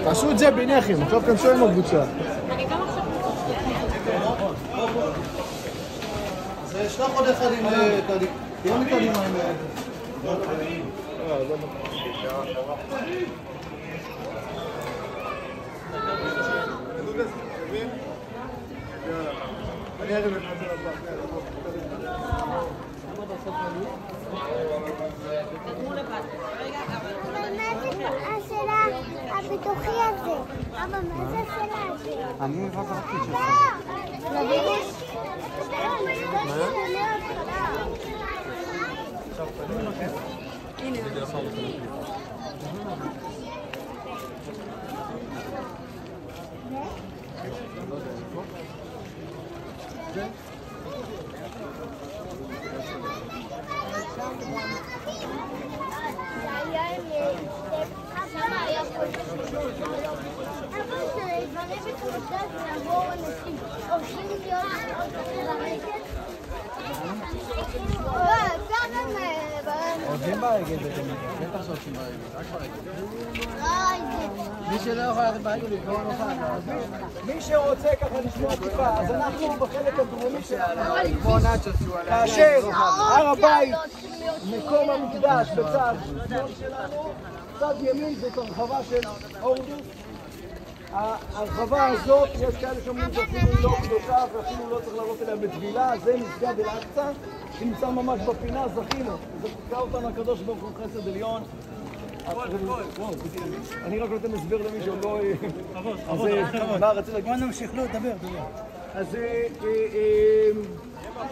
תעשו את זה ביניכם, עכשיו כנסו עם הקבוצה. אני גם עכשיו אז שלח עוד אחד עם קדימה. לא מקדימה עם... אני אראה לך את זה לבא. תדמו לבד. רגע, אבל... השאלה הביטוחי הזה. אבא, מה זה השאלה הזה? אני מבקרתי שלך. עובדים ברגל בטח שעושים ברגל, רק ברגל. מי שלא יכול ללכת ברגל לקרוא נוכל. מי שרוצה ככה לשמוע טיפה, אז אנחנו בחלק הדרומי שלנו. כאשר הר הבית, מקום המקדש בצד שמאל שלנו, צד ימין זאת הרחבה של הורדוס. ההרחבה הזאת, יש כאלה שאומרים שאפילו לא קדושה ואפילו לא צריך לעלות אליה בטבילה, זה מסגד אל-אקצא, שנמצא ממש בפינה, זכינו. זכה אותנו הקדוש ברוך הוא חסד עליון. אני רק נותן הסבר למי שעוד לא... אז מה רציתי להגיד? בוא נמשיך, לא, דבר. אז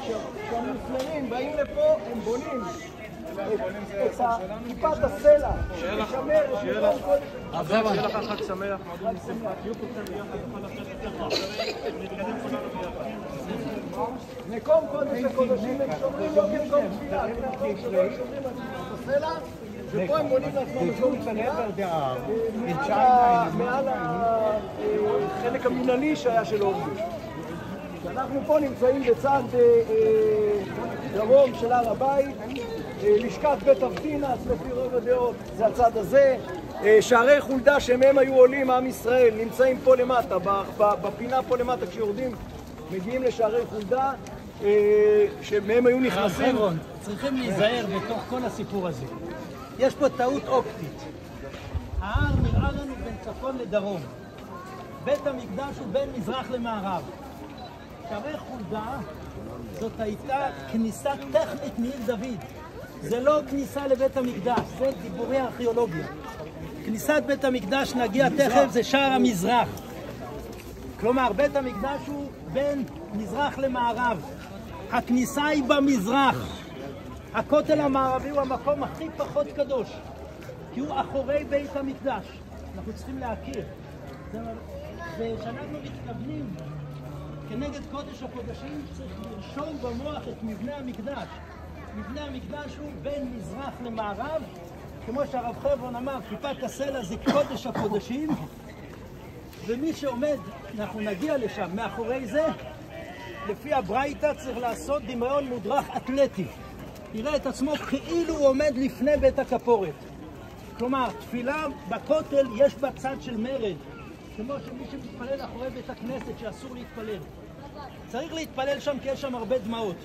כשהמוסלמים באים לפה, הם בונים את כיפת הסלע, לשמר את שיהיה לך חג שמח. מקום קודש הקודשים הם שומרים לא כמקום תפילה, הם שומרים את הסלע, ופה הם בונים לעצמם מקום תפילה מעל החלק המינהלי שהיה של הורדוס. אנחנו פה נמצאים בצד דרום של הר הבית, לשכת בית אבטינס, לפי רוב הדעות, זה הצד הזה. שערי חולדה שמהם היו עולים עם ישראל נמצאים פה למטה, בפינה פה למטה כשיורדים מגיעים לשערי חולדה שמהם היו נכנסים. צריכים להיזהר בתוך כל הסיפור הזה. יש פה טעות אופטית. ההר נראה לנו בין צפון לדרום. בית המקדש הוא בין מזרח למערב. שערי חולדה זאת הייתה כניסה טכנית מעיר דוד. זה לא כניסה לבית המקדש, זה דיבורי הארכיאולוגיה. כניסת בית המקדש, נגיע תכף, זה שער המזרח. כלומר, בית המקדש הוא בין מזרח למערב. הכניסה היא במזרח. הכותל המערבי הוא המקום הכי פחות קדוש, כי הוא אחורי בית המקדש. אנחנו צריכים להכיר. וכשאנחנו מתכוונים כנגד קודש הקודשים, צריך לרשום במוח את מבנה המקדש. מבנה המקדש הוא בין מזרח למערב, כמו שהרב חברון אמר, כיפת הסלע זה קודש הקודשים, ומי שעומד, אנחנו נגיע לשם, מאחורי זה, לפי הברייתא צריך לעשות דמיון מודרך אתלטי. יראה את עצמו כאילו הוא עומד לפני בית הכפורת. כלומר, תפילה בכותל יש בה צד של מרד, כמו שמי שמתפלל אחורי בית הכנסת שאסור להתפלל. צריך להתפלל שם כי יש שם הרבה דמעות.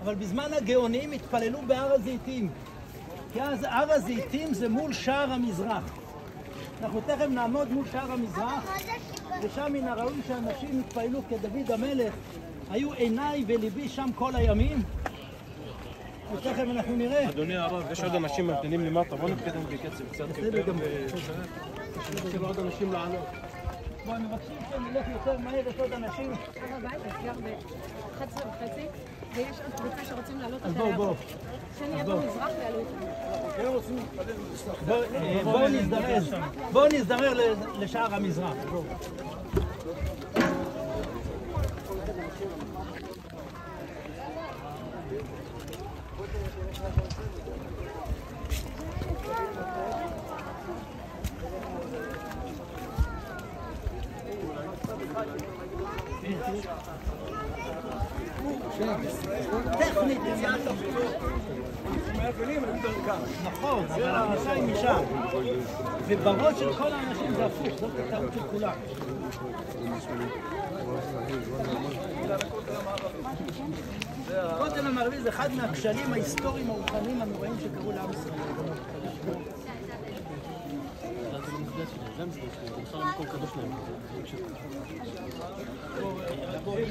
אבל בזמן הגאונים התפללו בהר הזיתים. כי אז הר הזיתים זה מול שער המזרח. אנחנו תכף נעמוד מול שער המזרח, ושם מן הראוי שאנשים התפללו כדוד המלך, היו עיניי וליבי שם כל הימים. ותכף אנחנו נראה. אדוני הרב, יש עוד אנשים ממתינים למטה, בוא נתקדם בקצב קצת. בסדר גם. יש עוד אנשים לענות. בואו, מבקשים שנלך יותר מהר, יש עוד אנשים. הר הבית נסגר ב-11:30, ויש עוד קבוצה שרוצים לעלות את אז בואו. שנהיה במזרח ועלו איתנו. בואו נזדמר לשער המזרח. טכנית יציאת הפוך. נכון, אבל ההנחה היא משם. ובראש של כל האנשים זה הפוך, זאת הטעות של כולם. הכותל המערבי זה אחד מהכשלים ההיסטוריים הרוחניים הנוראים שקרו לעם ישראל.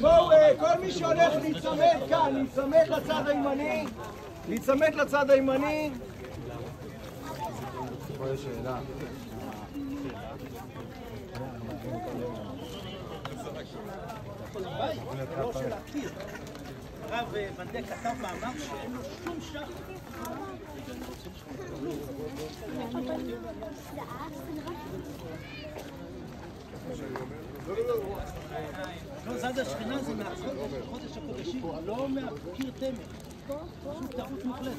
בואו, כל מי שהולך להיצמד כאן, להיצמד לצד הימני, להיצמד לצד הימני. פה יש שאלה. לא של להכיר. הרב ונדק כתב מאמר שאין לו שום שחר. לא, זד השכינה זה מהחודש הקודשים, לא מהקיר תמר. פשוט טעות מוחלטת.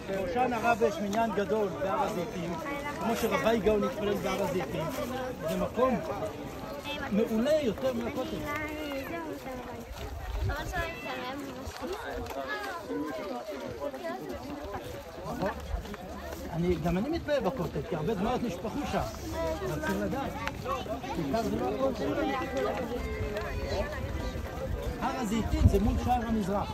בראשן הרב יש מניין גדול בהר הזיתים, כמו שרבי גאון התפלל בהר הזיתים. זה מקום מעולה יותר מהכותל. גם אני מתפלל בכותל, כי הרבה דמעות נשפכו שם. אבל צריך לדעת, בעיקר זה לא הכותל. הר הזיתים זה מול שער המזרח.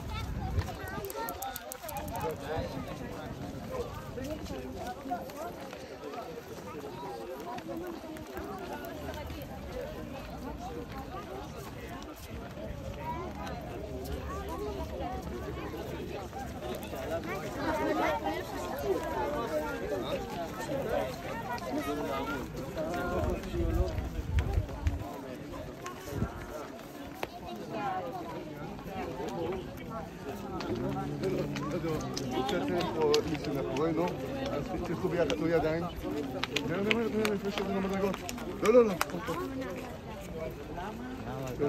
מאחורינו, אז תלכו ביחד, תנו ידיים. לפני שזה במדרגות. לא.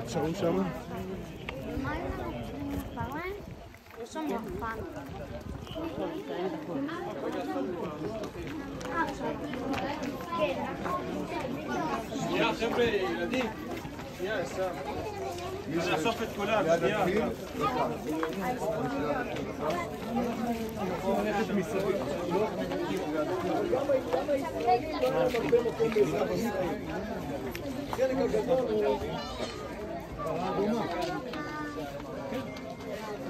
תשארו שמה. שנייה חבר'ה, ילדים. שנייה, ישר. נאסוף את כולם, שנייה. חלק הגדול הוא...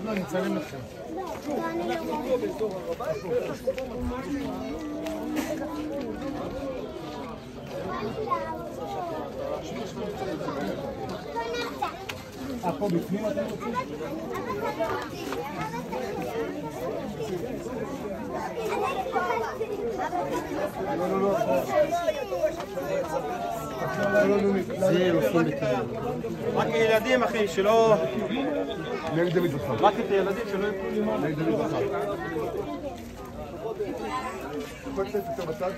לא, אני אצלם אתכם. אנחנו פה באזור הר הבית, פה בפנים אתם רוצים? לא. רק ילדים אחי, שלא... נגד דוד אותך. רק את הילדים שלא יפלו לימון. נגד דוד אותך. יכול קצת יותר בצד?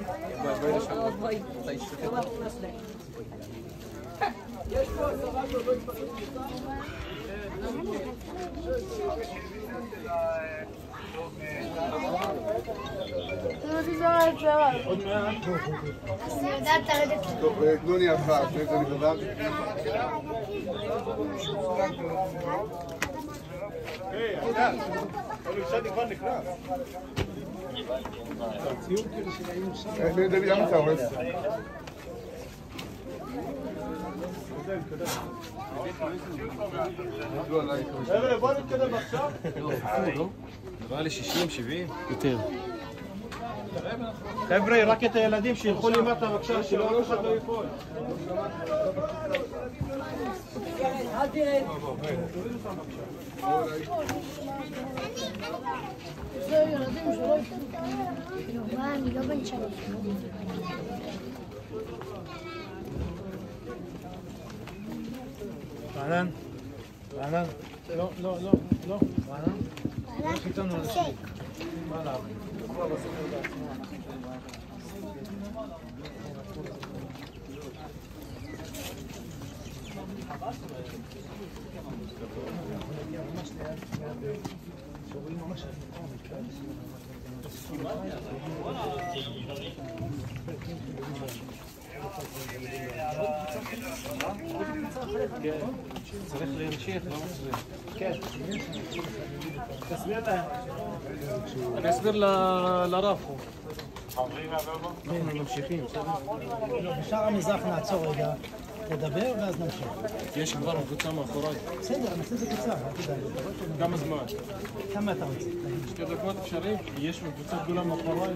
יש פה 10 שעוד לא התפתחו בכלל. טוב, תנו לי אחת, לפני זה אני בדק. היי, אתה, אבל אפשר כבר נכנס. דוד, למה אתה הורס? חבר'ה, בוא נתקדם עכשיו. נראה לי 60, 70? יותר. חבר'ה, רק את הילדים שילכו למטה בבקשה, שלא אף אחד לא ייפול. אל תראה. זה ילדים שלא יפתחו. אני לא בן שלוש. רענן? רענן? לא. רענן? רענן, תפסק. מה עליו? צריך להמשיך, לא מצליח. כן. תסביר להם. אני אסביר לרב. אנחנו ממשיכים, בסדר? בשאר המזרח נעצור רגע, נדבר ואז נמשיך. יש כבר קבוצה מאחוריי. בסדר, נעשה את זה קצר, אל תדאג. כמה זמן? כמה אתה רוצה? 2 דקות אפשרי? יש קבוצה גדולה מאחוריי.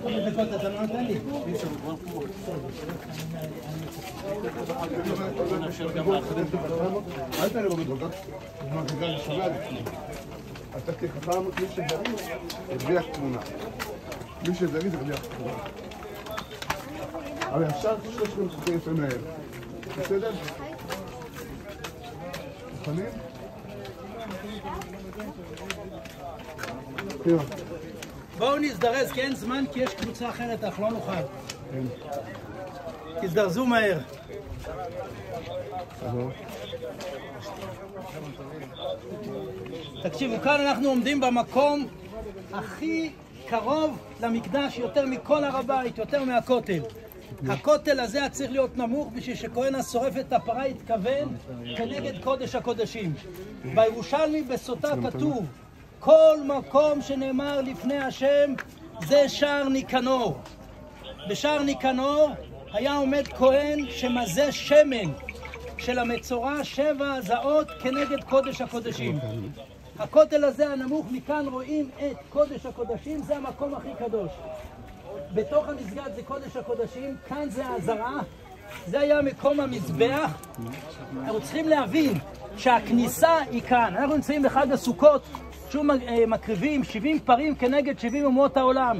כמה דקות אתה לא נותן לי? נאפשר גם לאחרים. אל תעלה במדרגות. אתה כחכם, מי שזריז, הרוויח תמונה. מי שזריז, הרוויח תמונה. אבל עכשיו 300 חוקי יפה מהר. בסדר? מוכנים? כן. בואו נזדרז, כי אין זמן, כי יש קבוצה אחרת, אנחנו לא נוכל. תזדרזו מהר. תקשיבו, כאן אנחנו עומדים במקום הכי קרוב למקדש, יותר מכל הר הבית, יותר מהכותל. הכותל הזה היה צריך להיות נמוך בשביל שכהן השורף את הפרה יתכוון כנגד קודש הקודשים. בירושלמי בסוטה כתוב, כל מקום שנאמר לפני השם זה שער ניקנור. בשער ניקנור היה עומד כהן שמזה שמן של המצורע 7 הזעות כנגד קודש הקודשים. הכותל הזה הנמוך, מכאן רואים את קודש הקודשים, זה המקום הכי קדוש. בתוך המסגד זה קודש הקודשים, כאן זה העזרה, זה היה מקום המזבח. אנחנו צריכים להבין שהכניסה היא כאן. אנחנו נמצאים בחג הסוכות, שוב מקריבים 70 פרים כנגד 70 אומות העולם.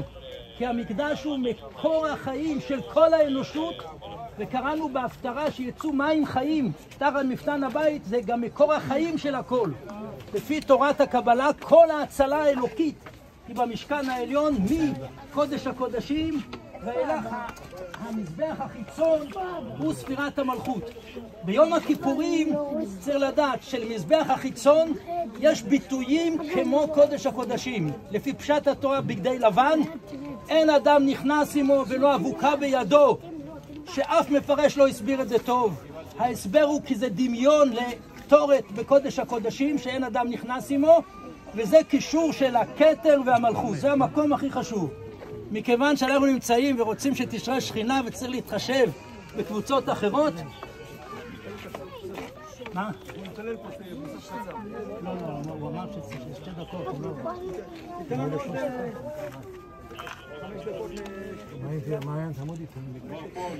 כי המקדש הוא מקור החיים של כל האנושות, וקראנו בהפטרה שיצאו מים חיים תחת מפתן הבית, זה גם מקור החיים של הכל. לפי תורת הקבלה, כל ההצלה האלוקית היא במשכן העליון, מקודש הקודשים ואילך המזבח החיצון הוא ספירת המלכות. ביום הכיפורים צריך לדעת שלמזבח החיצון יש ביטויים כמו קודש הקודשים. לפי פשט התורה בגדי לבן, אין אדם נכנס עמו ולא אבוקה בידו, שאף מפרש לא הסביר את זה טוב. ההסבר הוא כי זה דמיון לקטורת בקודש הקודשים שאין אדם נכנס עמו, וזה קישור של הכתר והמלכות. זה המקום הכי חשוב. מכיוון שאנחנו נמצאים ורוצים שתשרה שכינה וצריך להתחשב בקבוצות אחרות. מה? לא, הוא אמר שזה 2 דקות.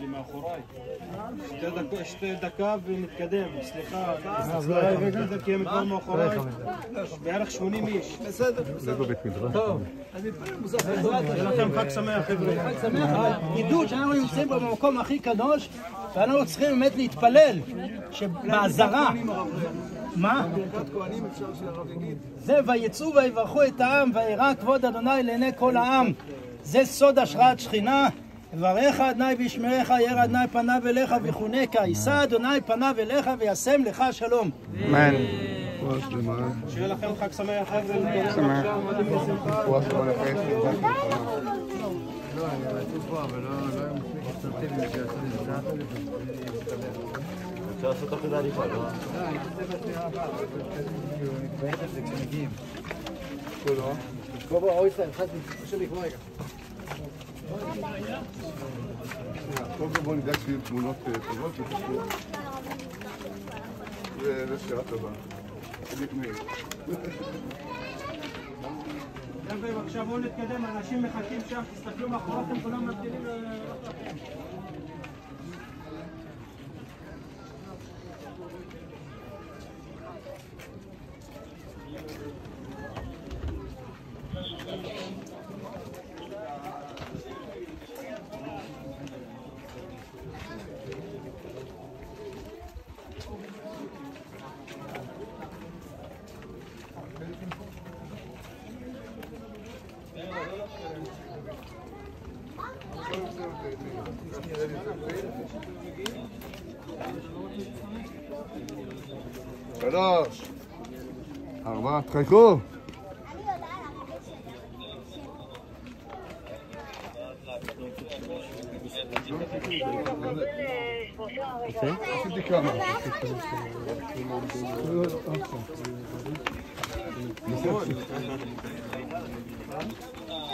מאחוריי. 2 דקות ונתקדם, סליחה. כי הם כבר מאחוריי. בערך 80 איש. בסדר. טוב. יהיה לכם חג שמח, חבר'ה. חג שמח, אבל ידעו שאנחנו נמצאים במקום הכי קדוש, ואנחנו צריכים באמת להתפלל שבעזרה. מה? זה ויצאו ויברכו את העם וירא כבוד אדוני לעיני כל העם. זה סוד השראת שכינה. יברך אדוני וישמרך, יאר אדוני פניו אליך ויחונקה, יישא אדוני פניו אליך וישם לך שלום. אמן. שיהיה לכם חג שמח, חבר'ה. לא, אני רצו פה, אבל לא מספיק אפשר לעשות תוך כדי הליכה, לא? אני חושב בספירה הבאה, אני מתבייש על זה כשמגיעים. בוא, אוי סתם, חשוב לקרוא רגע. קודם כל בוא נדאג שיהיו תמונות טובות ותשמעו. זה שעה טובה. חבר'ה, עכשיו בואו נתקדם, אנשים מחכים שם, תסתכלו מאחוריכם, כולם מבדילים לכם. שלוש, 4, תחייכו. עשיתי כמה.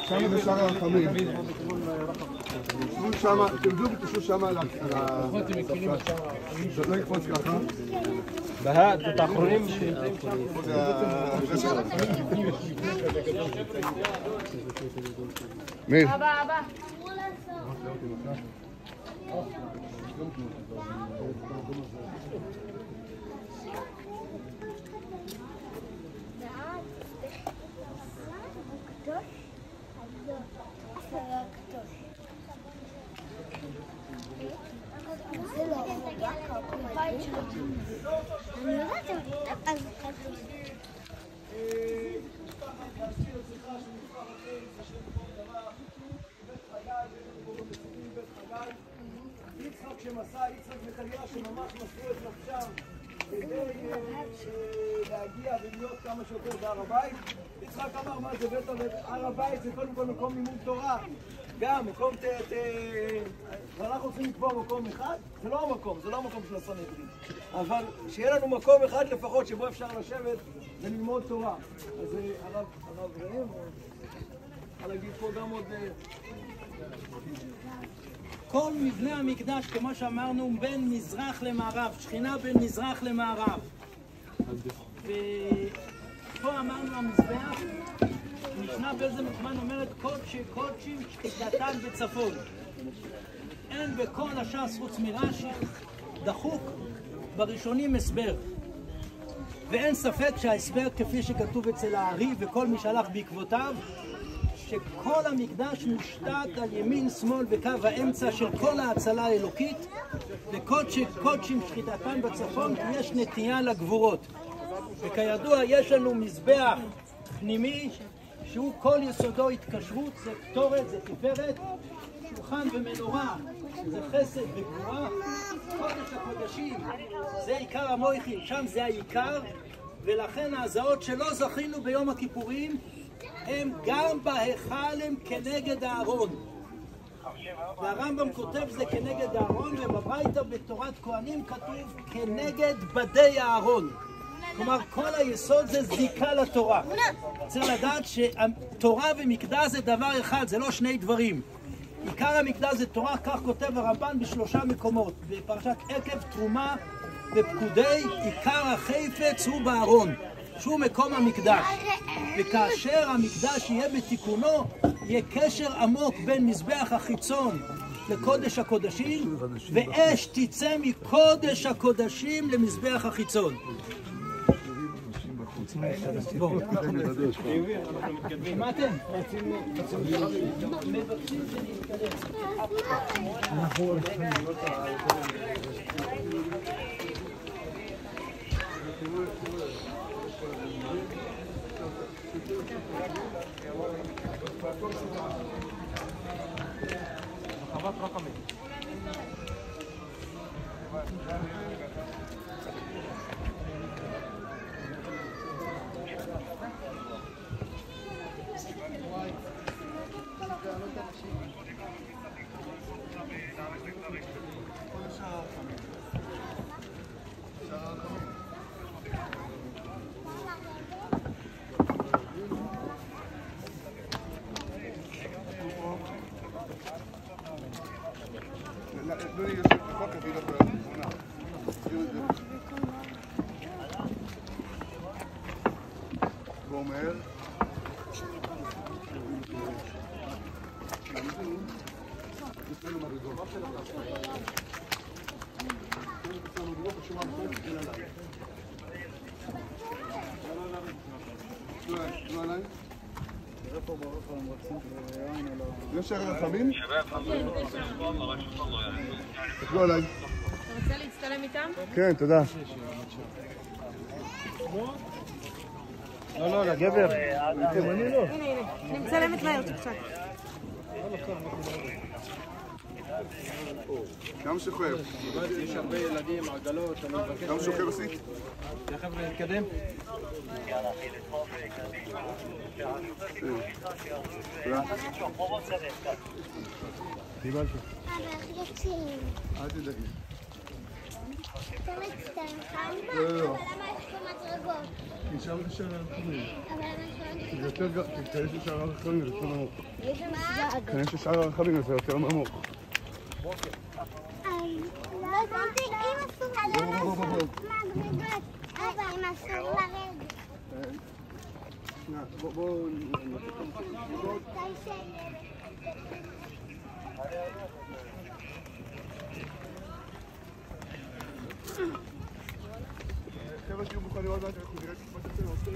שם זה שער הרחמים. תמדו ותשאו שם על זה לא יקפוץ ככה. את האחרונים מאיר. אבא. יצחק שמסע, יצחק וחיה שממש מסרו את נפשם כדי להגיע ולהיות כמה שיותר בהר הבית. יצחק אמר מה זה בית הר הבית, זה קודם כל מקום לימוד תורה, גם מקום ואנחנו צריכים לקבוע מקום אחד, זה לא המקום של הסנהדרין, אבל שיהיה לנו מקום אחד לפחות שבו אפשר לשבת וללמוד תורה. אז הרב ראם, אני אגיד פה גם עוד כל מבנה המקדש, כמו שאמרנו, בין מזרח למערב, שכינה בין מזרח למערב. ופה אמרנו המזבח, משנה באיזה זמן אומרת קודשים שחיטתם בצפון. אין בכל הש"ס חוץ מרש"י דחוק בראשונים הסבר. ואין ספק שההסבר כפי שכתוב אצל הארי וכל מי שהלך בעקבותיו, שכל המקדש מושתת על ימין, שמאל וקו האמצע של כל ההצלה האלוקית, וקודשים שחיטתם בצפון, כי יש נטייה לגבורות. וכידוע יש לנו מזבח פנימי שהוא כל יסודו התקשרות, זה קטורת, זה תפארת, שולחן ומנורה, זה חסד וגבורה, קודש הקודשים, זה עיקר המויכין, שם זה העיקר, ולכן ההזעות שלא זכינו ביום הכיפורים, הם גם בהיכל הם כנגד הארון. והרמב"ם כותב זה כנגד הארון, ובברייתא בתורת כהנים כתוב כנגד בדי הארון. כלומר כל היסוד זה זיקה לתורה. צריך לדעת שתורה ומקדש זה דבר אחד, זה לא שני דברים. עיקר המקדש זה תורה, כך כותב הרמב"ן בשלושה מקומות. בפרשת עקב, תרומה ופקודי, עיקר החפץ הוא בארון, שהוא מקום המקדש. וכאשר המקדש יהיה בתיקונו, יהיה קשר עמוק בין מזבח החיצון לקודש הקודשים, ואש תצא מקודש הקודשים למזבח החיצון. בואו. מה אתם? מבקשים שנתקדם. חוות רקמית. ואומר יש שער הרחמים? תקלו עליי. אתה רוצה להצטלם איתם? כן, תודה. לא, לגבר. הנה, אני מצלמת מהר, תקצת. גם שוחר. יש הרבה ילדים, עגלות, אני מבקש... גם שוחר עשית? חבר'ה, נתקדם. תודה. קיבלת. אבא, איך יוצאים? אל תדאגי. אתה מצטער, אבל לא. למה יש פה מדרגות? כי שם זה שער הרחמים. אבל למה יש זה יותר גרוע, תיכנס לשער הרחמים, זה יותר נמוך. יש שם מסגד. תיכנס לשער הרחמים, זה יותר נמוך. לא הבנתי, אם אסור לרדת. מדרגות. אבא, אם אסור לרדת. שנייה, בואו... חבר'ה שיהיו מוכנים עוד מעט, אנחנו נראה מה שאתם עושים.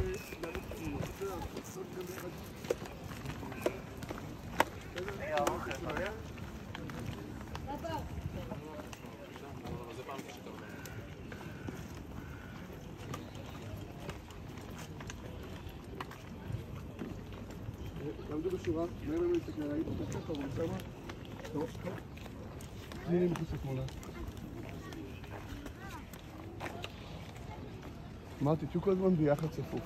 תעמדו בשורה, נראה לנו להסתכל, ראיתי את הספר, אבל שמה? טוב, טוב. תני לי מחוץ לתמונה. אמרתי, תהיו כל הזמן ביחד צפוף.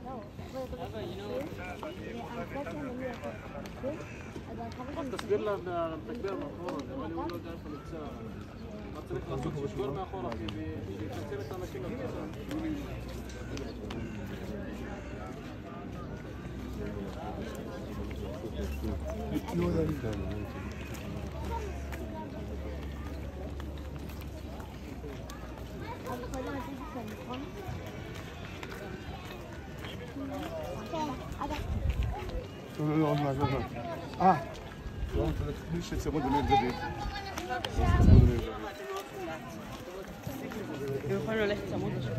בואו. תסביר למתגבר מאחורה, אבל הוא לא יודע איפה נמצא. מה צריך לעשות? לשבור מאחורה, שיצמצם את האנשים לכניסה. לא, עוד מעט. לא, תתחיל שצמוד באמת דוד. הם יכולים ללכת צמוד לשם.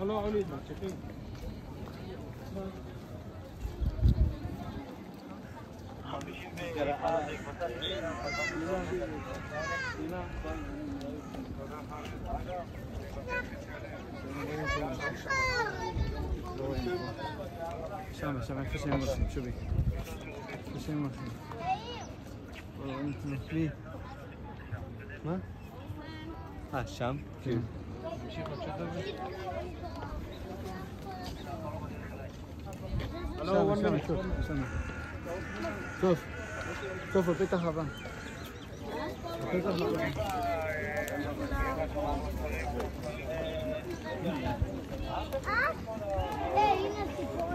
לא, עולים, ממשיכים. שם, איפה שהם הולכים, שובי. איפה שהם הולכים. רואים את מי? מה? שם? כן. שם. סוף, בפתח הבא. הנה סיפור.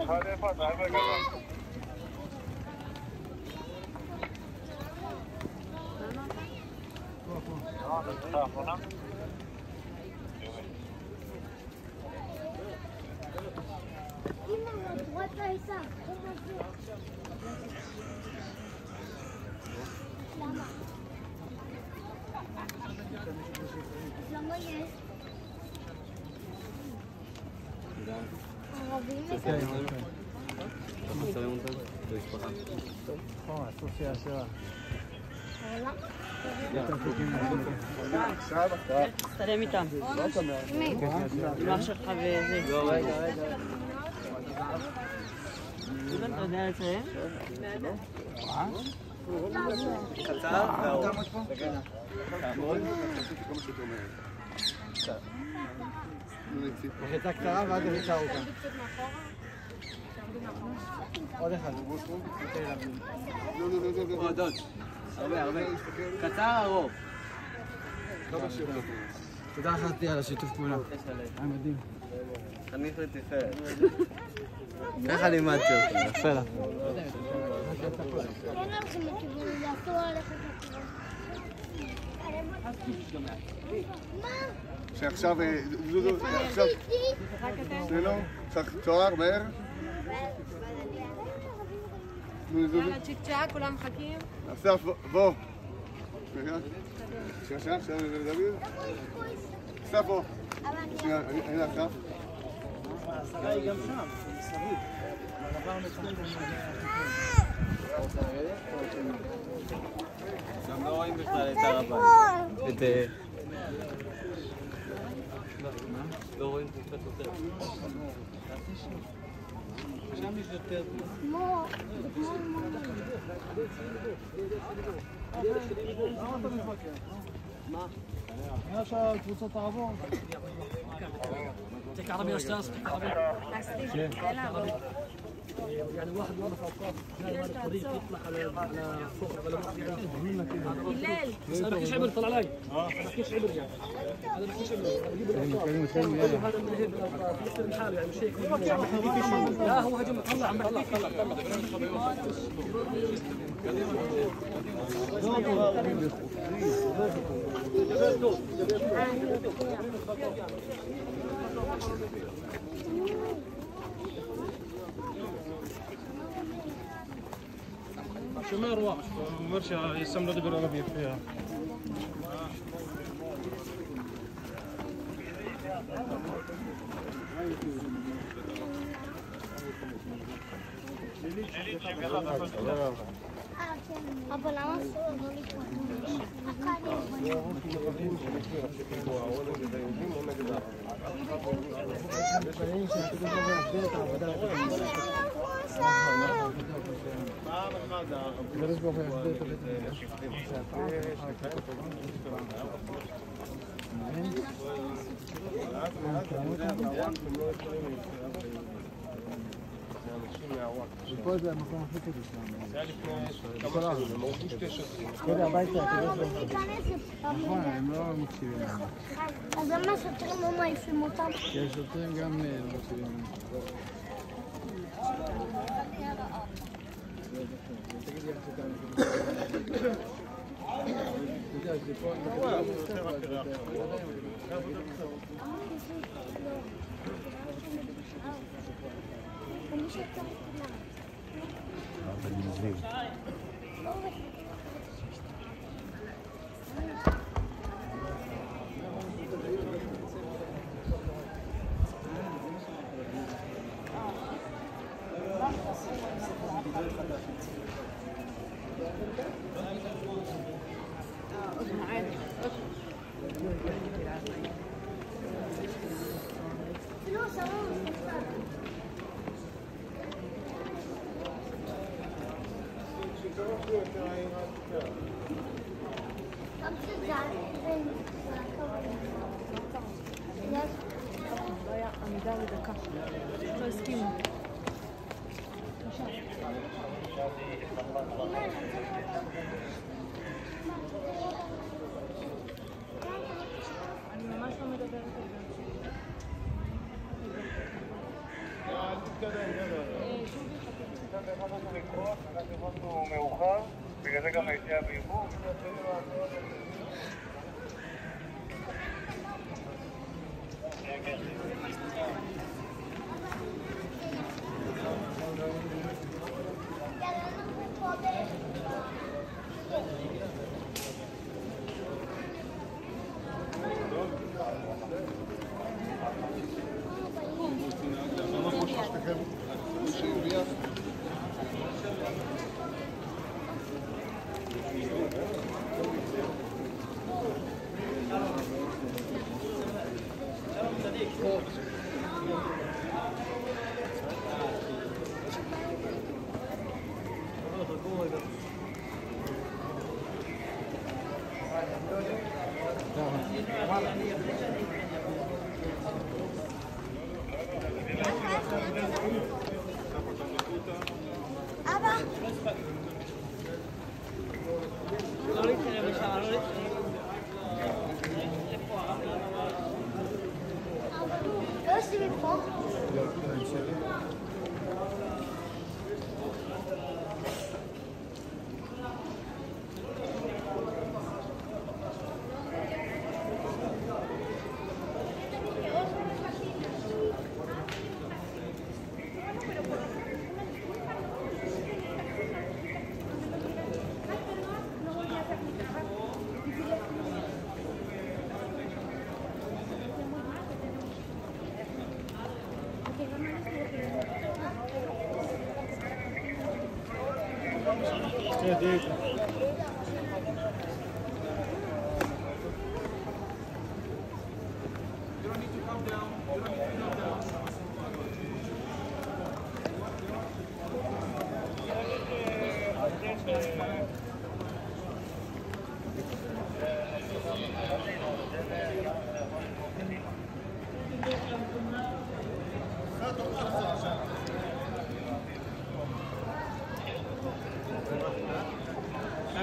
למה יש? ערבים תצטלם איתם. אמא שלך וזה. רגע. אתה יודע לציין? קצר? תעמוד. תעשי כמה שיותר מהר. רחיצה קצרה ואז רחיצה ארוכה. עוד אחד. עוד. הרבה. קצר ארוך. כמה שיותר. תודה אחת על השיתוף פעולה. היה מדהים. חניך לתפארת. ככה לימדתי אותך, יפה לך. אין הולכים לכיוון, זה אסור ללכת לכיוון. מה? שעכשיו, עכשיו, זה לא, צריך צוהר, מהר. יאללה, צ'יק צ'אק, כולם מחכים. אסף, בוא. שנייה, דוד. אסף, בוא. שנייה, הנה אסף. השרה היא גם שם, מסביב. גם לא רואים בכלל את הר הבית. לא רואים קצת יותר. שם יש יותר. מה? היה שהקבוצה תעבור. تك عربي يا استاذ تك عربي يعني واحد واقف على الطاف هذا الطريق يطلع على فوق ولا هلال بس انا بحكيش عبر طلع علي ما بحكيش عبر يعني انا بحكيش عبر بجيب الاطراف هذا من هيك الاطراف يحترم حاله يعني مش هيك لا هو هجم طلع عم بحكيك شو ما يروح ورشة يسمى دبر ربيع فيها אבל למה אסור לא ופה זה המקום הכי טוב שלנו. כל הביתה, נכון, הם לא מקשיבים לנו. אז למה השוטרים לא מעיפים אותם? כי השוטרים גם לא מקשיבים לנו. עמידה לדקה. לא הסכימו. אני ממש לא מדברת על זה. הוא מאוחר, בגלל זה גם היציאה באיחור.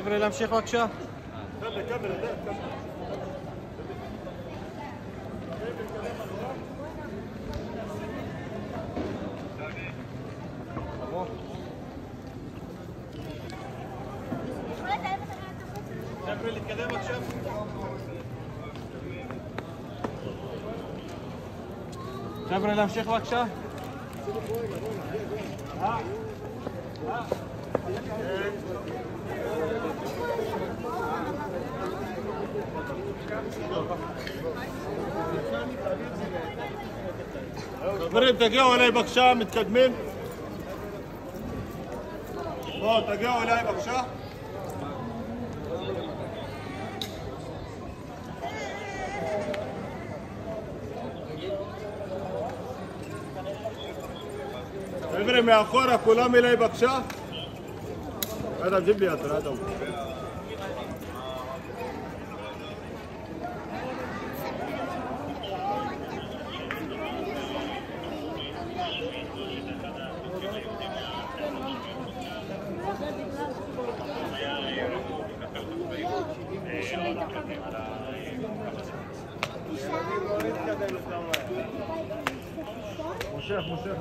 חבר'ה, להמשיך בבקשה. חבר'ה, להתקדם בבקשה. חבר'ה, להמשיך בבקשה. חברים, תגיעו אליי בבקשה, מתקדמים. בואו, תגיעו אליי בבקשה. חבר'ה, מאחורה, כולם אליי בבקשה. هذا جيب لي هذا هو مشيخ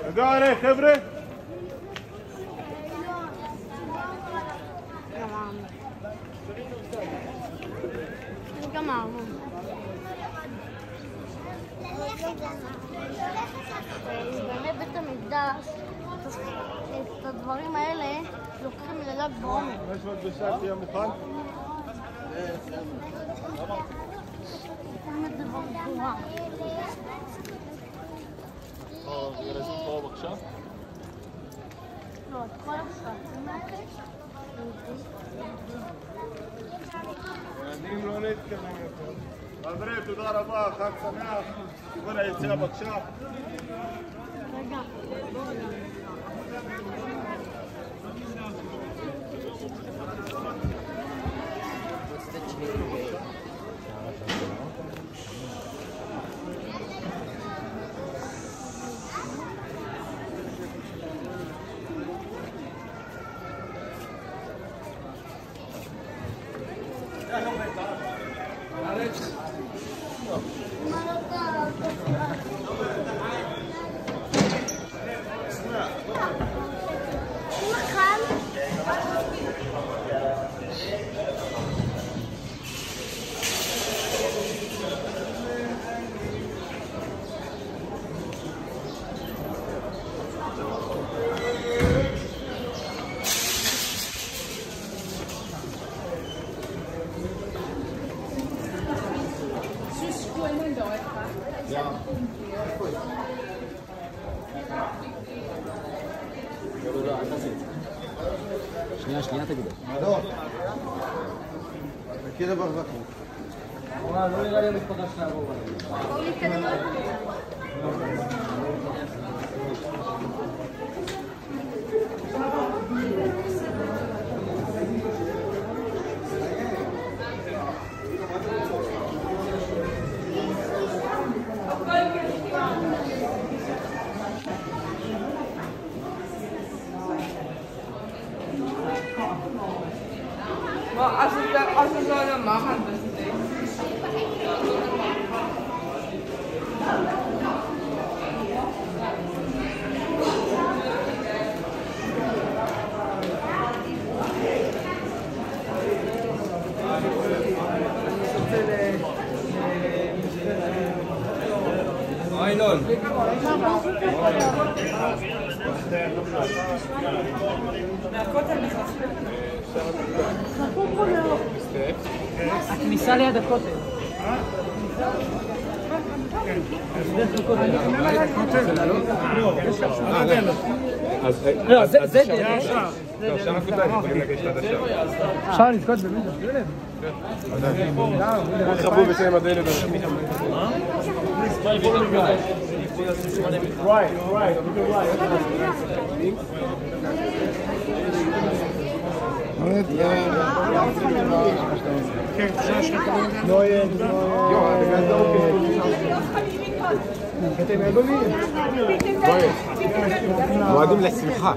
اقعد عليه خبره באמת בית המקדש, את הדברים האלה לוקחים לל"ג בעומר. יש עוד בשעה תהיה מוכן? לוקחים את זה במקורה. פה בבקשה? לא, את כל השעצים האלה. ילדים לא נתקדם יותר. חברים, תודה רבה, חג שמח. כיוון היציאה בבקשה. רגע. שנייה תגיד. לא. תכיר לברווח. לא נראה לי המשפחה שנעבור. בואו נתקדם עוד. machen. איילון. הכניסה ליד הכותל. לא, זה דרך. אפשר לזכות באמת בדלת? חבו בשם הדלת. מועדים לשמחה.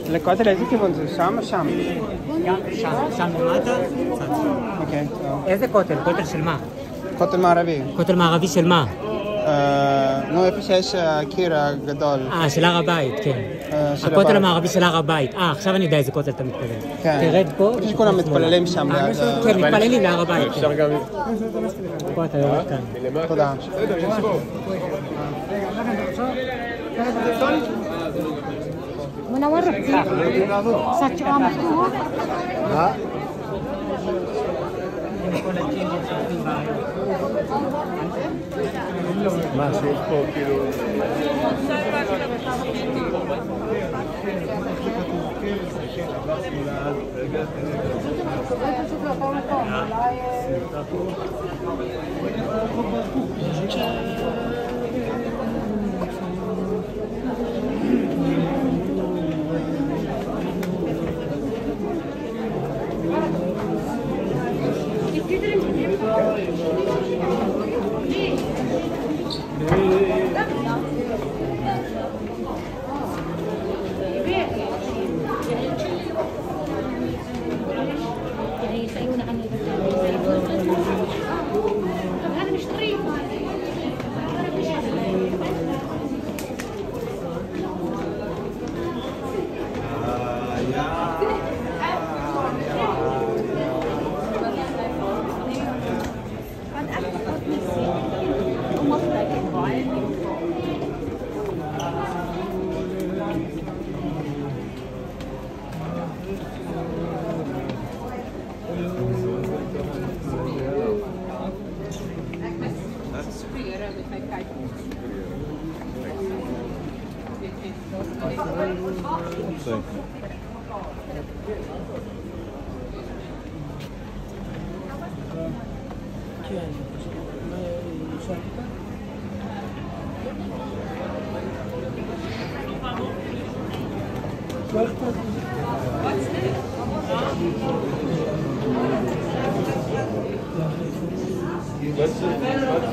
לכותל איזה כיוון זה? שם או שם? שם למטה? אוקיי. איזה כותל? כותל של מה? כותל מערבי. כותל מערבי של מה? נו, איפה שיש הקיר הגדול. של הר הבית, כן. הכותל המערבי של הר הבית. עכשיו אני יודע איזה כותל אתה מתכוון. תרד פה. איפה שכולם מתפללים שם ליד. כן, מתפללים להר הבית. אפשר גם... פה אתה יורד כאן. תודה. בסדר, יש פה. منور ساتشوا مفتوح מה שיש פה כאילו... What's